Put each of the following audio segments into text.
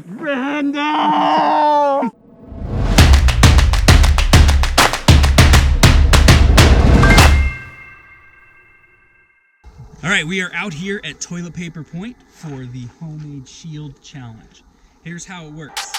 Randall! All right, we are out here at Toilet Paper Point for the Homemade Shield Challenge. Here's how it works.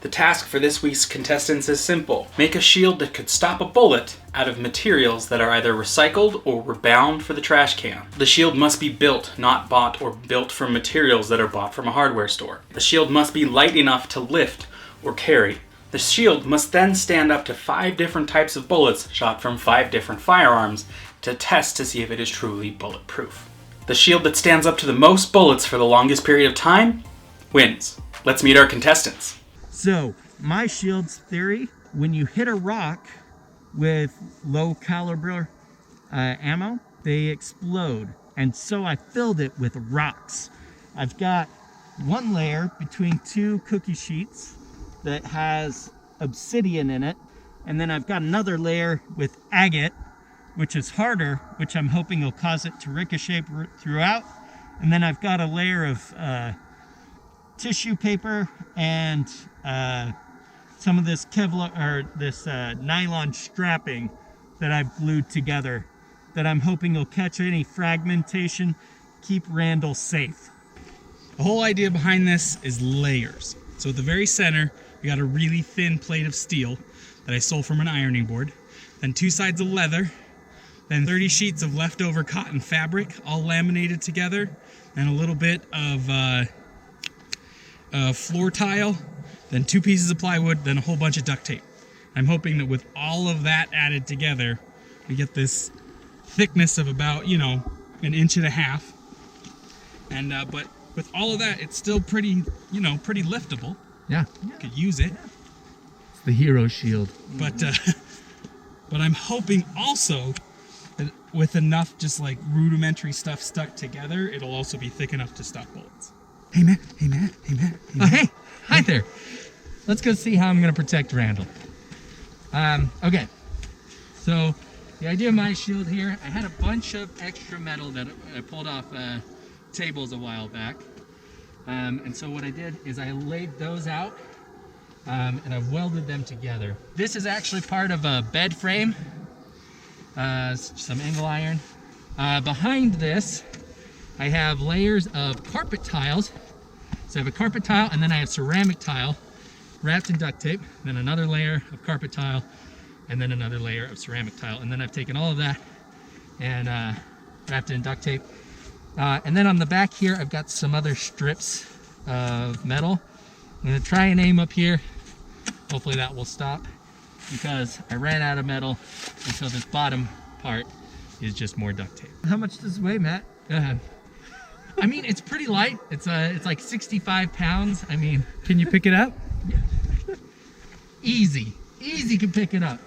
The task for this week's contestants is simple. Make a shield that could stop a bullet out of materials that are either recycled or were bound for the trash can. The shield must be built, not bought or built from materials that are bought from a hardware store. The shield must be light enough to lift or carry. The shield must then stand up to 5 different types of bullets shot from 5 different firearms to test to see if it is truly bulletproof. The shield that stands up to the most bullets for the longest period of time wins. Let's meet our contestants. So, my shield's theory, when you hit a rock with low caliber ammo, they explode. And so I filled it with rocks. I've got one layer between 2 cookie sheets that has obsidian in it, and then I've got another layer with agate, which is harder, which I'm hoping will cause it to ricochet throughout, and then I've got a layer of tissue paper and some of this Kevlar or this nylon strapping that I've glued together that I'm hoping will catch any fragmentation, keep Randall safe. The whole idea behind this is layers. So at the very center, we got a really thin plate of steel that I stole from an ironing board, then 2 sides of leather, then 30 sheets of leftover cotton fabric, all laminated together, and a little bit of floor tile, then 2 pieces of plywood, then a whole bunch of duct tape. I'm hoping that with all of that added together, we get this thickness of about, 1.5 inches. And but with all of that, it's still pretty, pretty liftable. Yeah. You could use it. It's the hero shield. But I'm hoping also that with enough just like rudimentary stuff stuck together, it'll also be thick enough to stop bullets. Hey man. Oh, hey, hi there. Let's go see how I'm gonna protect Randall. Okay. So the idea of my shield here, I had a bunch of extra metal that I pulled off tables a while back. And so what I did is I laid those out and I've welded them together. This is actually part of a bed frame, some angle iron. Behind this, I have layers of carpet tiles. So I have a carpet tile and then I have ceramic tile wrapped in duct tape, then another layer of carpet tile, and then another layer of ceramic tile. And then I've taken all of that and wrapped it in duct tape. And then on the back here, I've got some other strips of metal. I'm gonna try and aim up here. Hopefully that will stop because I ran out of metal. And so this bottom part is just more duct tape. How much does it weigh, Matt? I mean, it's pretty light. It's like 65 pounds. I mean, Can you pick it up? easy can pick it up.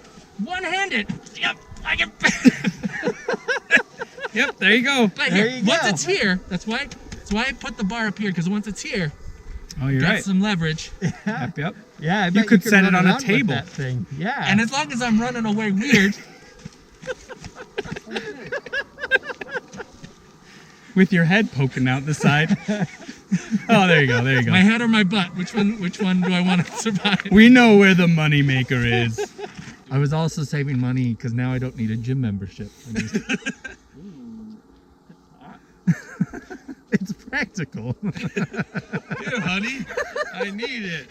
One-handed. Yep, I can. Yep, there you go. But here, once it's here, that's why I put the bar up here, because once it's here, Oh, you're got right. some leverage. Yep. Yeah, I You bet could set run it on a around with table. that thing. Yeah. And as long as I'm running away weird. With your head poking out the side. Oh, there you go. My head or my butt? Which one do I want to survive? We know where the money maker is. I was also saving money because now I don't need a gym membership. It's practical. Here, honey. I need it.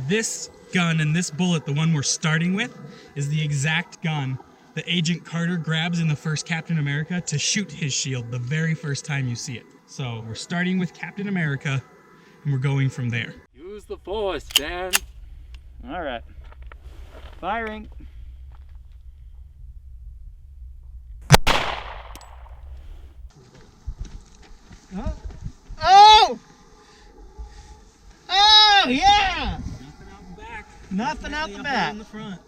This gun and this bullet, the one we're starting with, is the exact gun that Agent Carter grabs in the first Captain America to shoot his shield the very first time you see it. So we're starting with Captain America and we're going from there. Use the force, man. All right. Firing. Oh! Oh, yeah! Nothing out the back. Nothing out the back. In the front.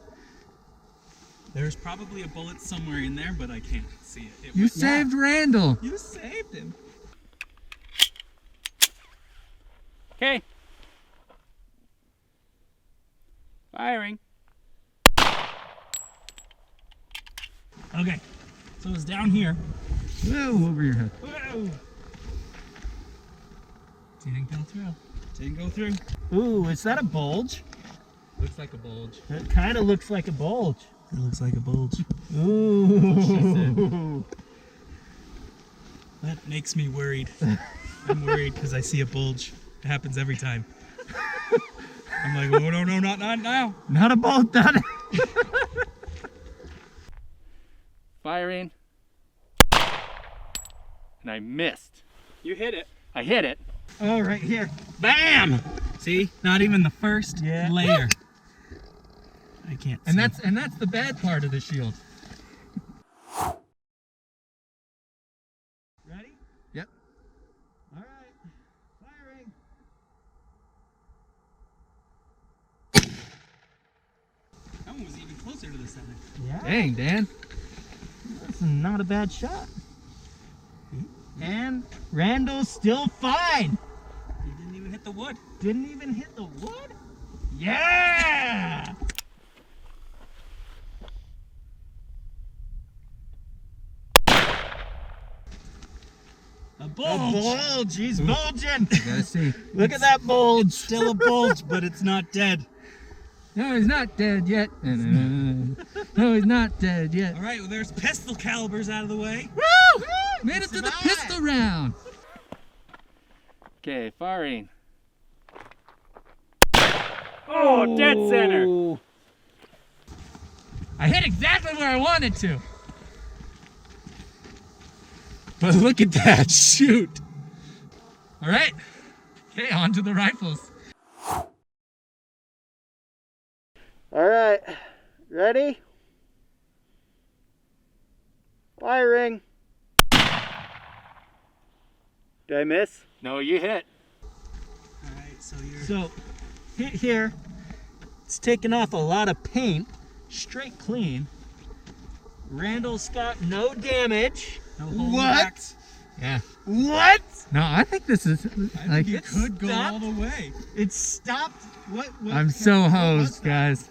There's probably a bullet somewhere in there, but I can't see it. You saved Randall. You saved him. Okay. Firing. Okay, so it's down here. Whoa, over your head. Whoa! Didn't go through. Didn't go through. Ooh, is that a bulge? Looks like a bulge. It kind of looks like a bulge. It looks like a bulge. Ooh. That makes me worried. I'm worried because I see a bulge. It happens every time. I'm like, oh no, not now. Not a bulge, not a... Firing. And I missed. You hit it. I hit it. Oh, right here. Bam! See, not even the first layer. I can't. And that's the bad part of the shield. Ready? Yep. All right. Firing. That one was even closer to the center. Yeah. Dang, Dan. That's not a bad shot. And Randall's still fine. You didn't even hit the wood. Didn't even hit the wood? Yeah! A A bulge. bulge. He's bulging. You gotta see. Look at that bulge. Still a bulge, but it's not dead. No, he's not dead yet. No, he's not dead yet. All right, well, there's pistol calibers out of the way. Woo! Made it to the Survived. pistol round. Okay, firing. Oh, dead center. I hit exactly where I wanted to. But look at that, shoot. All right, okay, on to the rifles. All right. Ready? Firing. Did I miss? No, you hit. All right, so you're. So, hit here. It's taken off a lot of paint. Straight clean. Randall's got no damage. No holding What? back. Yeah. What? No, I think this is I like. think you could go stopped. all the way. It stopped. What I'm so what was hosed, that? guys.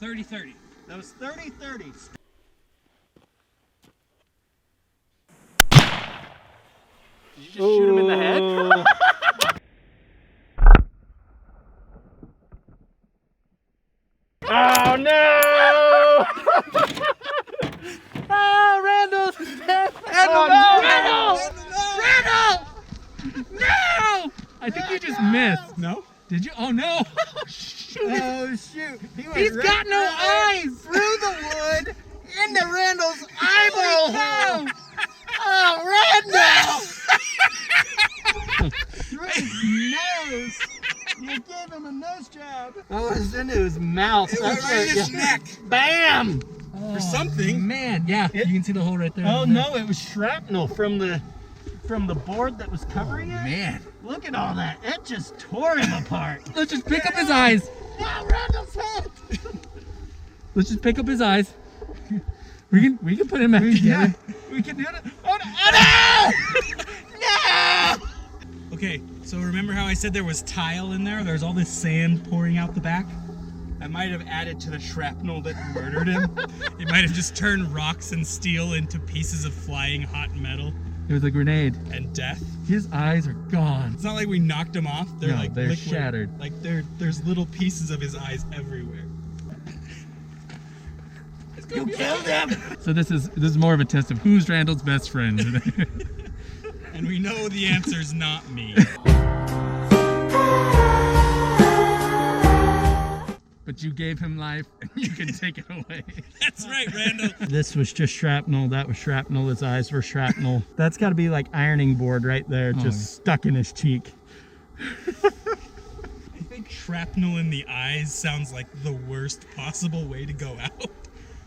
30-30. That was 30-30. Did you just shoot him in the head? Oh no! Oh, Randall's dead. Randall! No! I think you just missed. No? Did you? Oh no! Shoot. Oh shoot! He went He's right got no through eyes. Through the wood into Randall's eyeball hole. No! Oh, Randall! Through his nose. You gave him a nose job. Oh, it was into his mouth. It went right in his neck. Bam! For something. Man, yeah, you can see the hole right there. Oh no, it was shrapnel from the board that was covering it. Man. Look at all that. It just tore him apart. Let's just pick up his eyes. Wow, Randall's head. Let's just pick up his eyes. We can put him back together. We can do it. Oh no! No! Okay, so remember how I said there was tile in there? There's all this sand pouring out the back? I might have added to the shrapnel that murdered him. It might have just turned rocks and steel into pieces of flying hot metal It was a grenade. and death. His eyes are gone. It's not like we knocked him off. They're No, like they're liquid. shattered. Like there's little pieces of his eyes everywhere. You killed him. So this is more of a test of who's Randall's best friend. And we know the answer's not me. But you gave him life, and you can take it away. That's right, Randall. This was just shrapnel. That was shrapnel. His eyes were shrapnel. That's got to be like ironing board right there, Oh, just yeah. stuck in his cheek. I think shrapnel in the eyes sounds like the worst possible way to go out.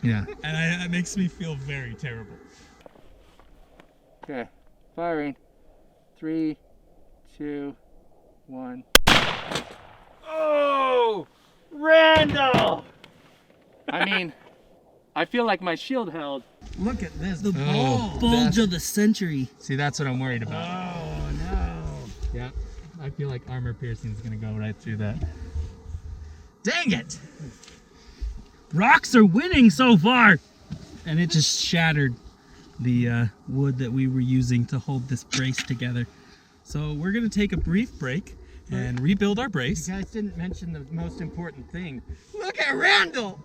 Yeah. And that makes me feel very terrible. Okay, firing. 3, 2, 1. Oh! Randall! I mean, I feel like my shield held. Look at this. Oh, Bulge that's- of the century. See, that's what I'm worried about. Oh no. Yeah. I feel like armor piercing is gonna go right through that. Dang it. Rocks are winning so far. And it just shattered. the wood that we were using to hold this brace together. So we're gonna take a brief break and rebuild our brace. You guys didn't mention the most important thing. Look at Randall!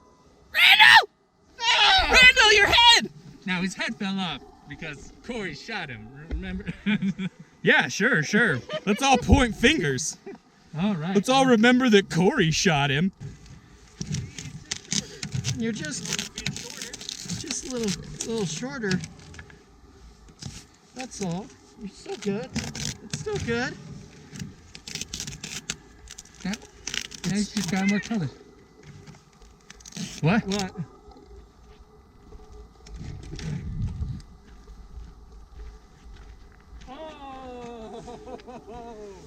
Randall! Ah! Randall, your head! Now his head fell off because Corey shot him, remember? Yeah, sure. Let's all point fingers. All right. Let's all remember that Corey shot him. You're just a little shorter. That's all. You're still good. It's still good. Yeah. Now he's just got more color. What? What?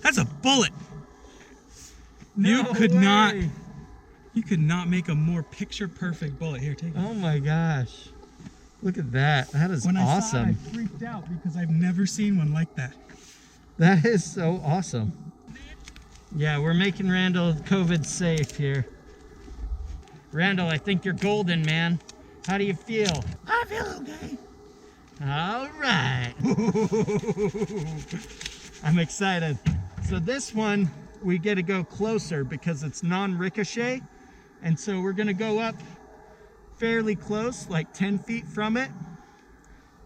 That's a bullet. No You could not make a more picture perfect bullet. Here, take it. Oh my gosh. Look at that. That is When I saw it, awesome. I freaked out because I've never seen one like that. That is so awesome. Yeah, we're making Randall COVID safe here. Randall, I think you're golden, man. How do you feel? I feel okay. All right. I'm excited. So this one, we get to go closer because it's non-ricochet. And so we're gonna go up fairly close, like 10 feet from it,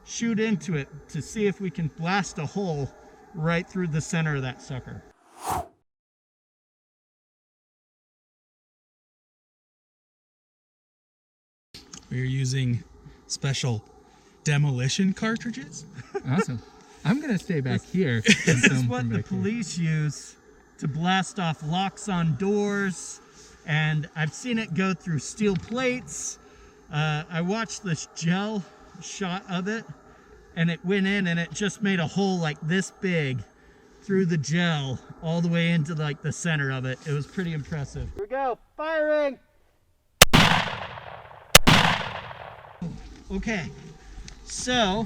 shoot into it to see if we can blast a hole right through the center of that sucker. We're using special demolition cartridges. Awesome. I'm gonna stay back here. This is what the police use to blast off locks on doors, and I've seen it go through steel plates. I watched this gel shot of it, and it went in and it just made a hole like this big through the gel all the way into like the center of it. It was pretty impressive. Here we go, firing! Okay, so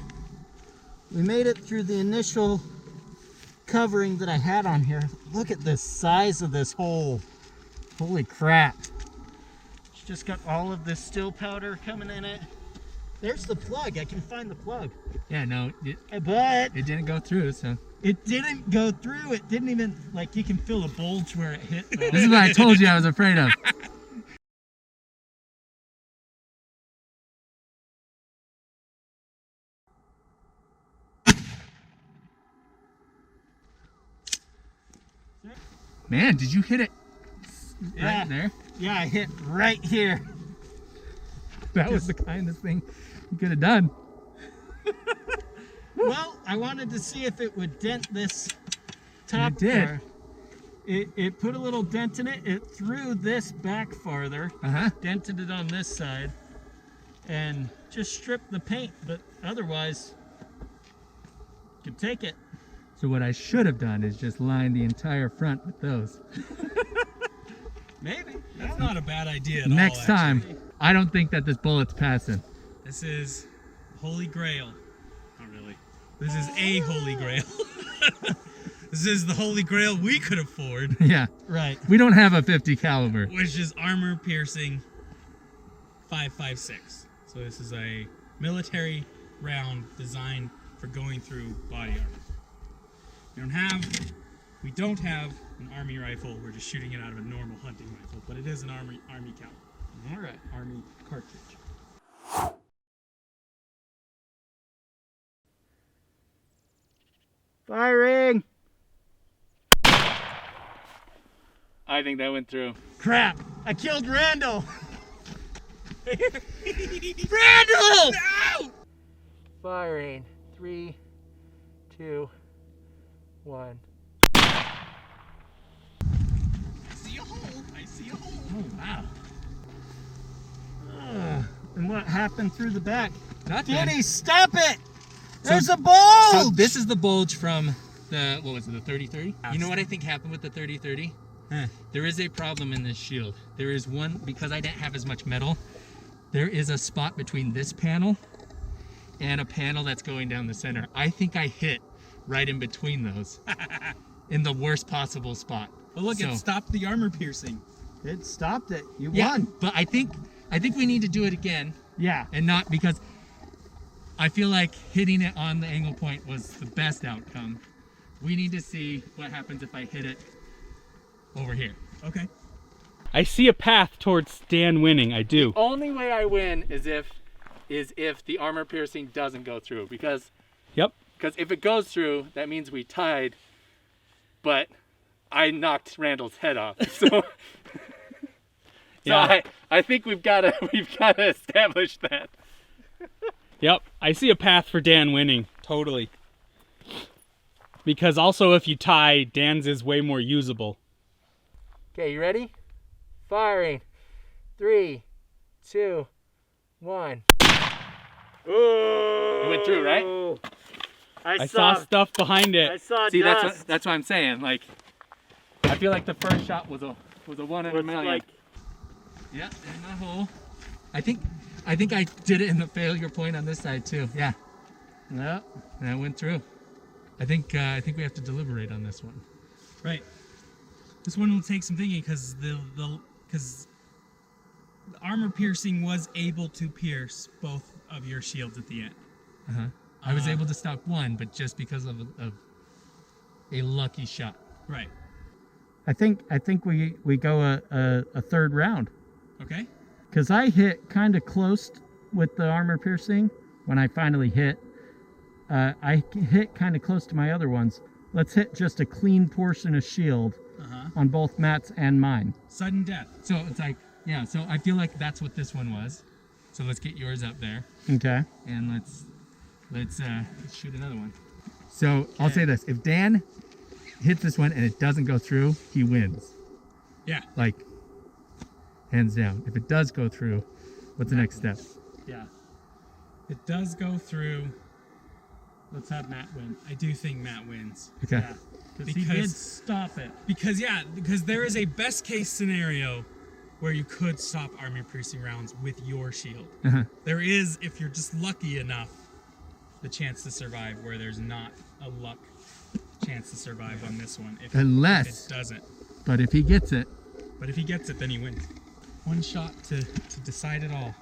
we made it through the initial covering that I had on here. Look at the size of this hole. Holy crap. It's just got all of this still powder coming in it. There's the plug. I can find the plug. Yeah, no, But it didn't go through, so. it didn't go through. It didn't even, like, you can feel a bulge where it hit. This is what I told you I was afraid of. Man, did you hit it right there? Yeah, I hit right here. That was the kindest thing you could have done. Well, I wanted to see if it would dent this top It did. part. It put a little dent in it. It threw this back farther, dented it on this side, and just stripped the paint, but otherwise, could take it. So what I should have done is just line the entire front with those. Maybe. That's not a bad idea at all. Next time, actually. I don't think that this bullet's passing. This is Holy Grail. Not really. This is a Holy Grail. This is the Holy Grail we could afford, Yeah, Right. we don't have a 50 caliber. which is armor piercing 5.56. So this is a military round designed for going through body armor. We don't have an army rifle. We're just shooting it out of a normal hunting rifle, but it is an army count. All right. Army cartridge. Firing. I think that went through. Crap. I killed Randall. Randall! No! Firing. 3, 2, 1. See a hole. I see a hole. Oh, wow. And what happened through the back? Nothing. Danny, stop it! There's a So bulge! this is the bulge from the, what was it, the 30-30? You know what I think happened with the 30-30? There is a problem in this shield. There is one, because I didn't have as much metal, there is a spot between this panel and a panel that's going down the center. I think I hit right in between those in the worst possible spot. But look, So- it stopped the armor piercing. It stopped it. You Yeah, won. but I think we need to do it again, Yeah. and not because I feel like hitting it on the angle point was the best outcome. We need to see what happens if I hit it over here. Okay. I see a path towards Dan winning. I do. Only way I win is if the armor piercing doesn't go through, because Yep. if it goes through, that means we tied, but I knocked Randall's head off. So, Yeah. I think we've gotta establish that. Yep. I see a path for Dan winning. Totally. Because also if you tie, Dan's is way more usable. Okay, you ready? Firing. 3, 2, 1. Oh, It went through, right? I saw stuff behind I it. saw See, dust. that's what I'm saying. Like, I feel like the first shot was a 1 in a It's million. like, Yeah, in that hole. I think I did it in the failure point on this side too. Yeah. Yep. That went through. I think we have to deliberate on this one. Right. This one will take some thinking because the armor piercing was able to pierce both of your shields at the end. I was able to stop one, but just because of a lucky shot. Right. I think we go a third round. Okay. Because I hit kind of close with the armor piercing when I finally hit. I hit kind of close to my other ones. Let's hit just a clean portion of shield on both Matt's and mine. Sudden death. So it's like, yeah, so I feel like that's what this one was. So let's get yours up there Okay. and let's shoot another one. So I'll say this: if Dan hits this one and it doesn't go through, he wins. Yeah. Like, hands down. If it does go through, what's the next step? Yeah. It does go through. Let's have Matt win. I do think Matt wins. Okay. Yeah. Because he did stop it. Because there is a best case scenario where you could stop armor piercing rounds with your shield. There is, if you're just lucky enough, the chance to survive where there's not a luck chance to survive on this one. If Unless. it doesn't. But if he gets it. But if he gets it, then he wins. One shot to decide it all.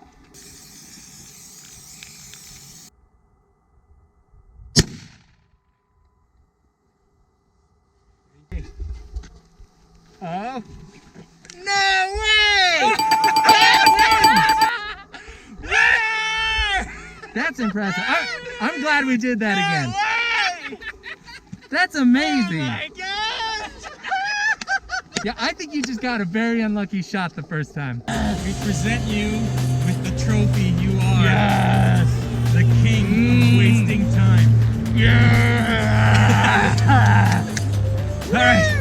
Oh. No way! That's impressive. I'm glad we did that again. That's amazing. Oh my God! Yeah, I think you just got a very unlucky shot the first time. We present you with the trophy you are. Yes! The king of wasting time. Yes! All right.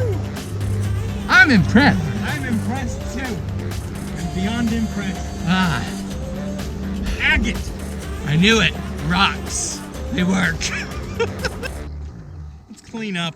I'm impressed. I'm impressed too. I'm beyond impressed. Agate. I knew it. Rocks. They work. Let's clean up.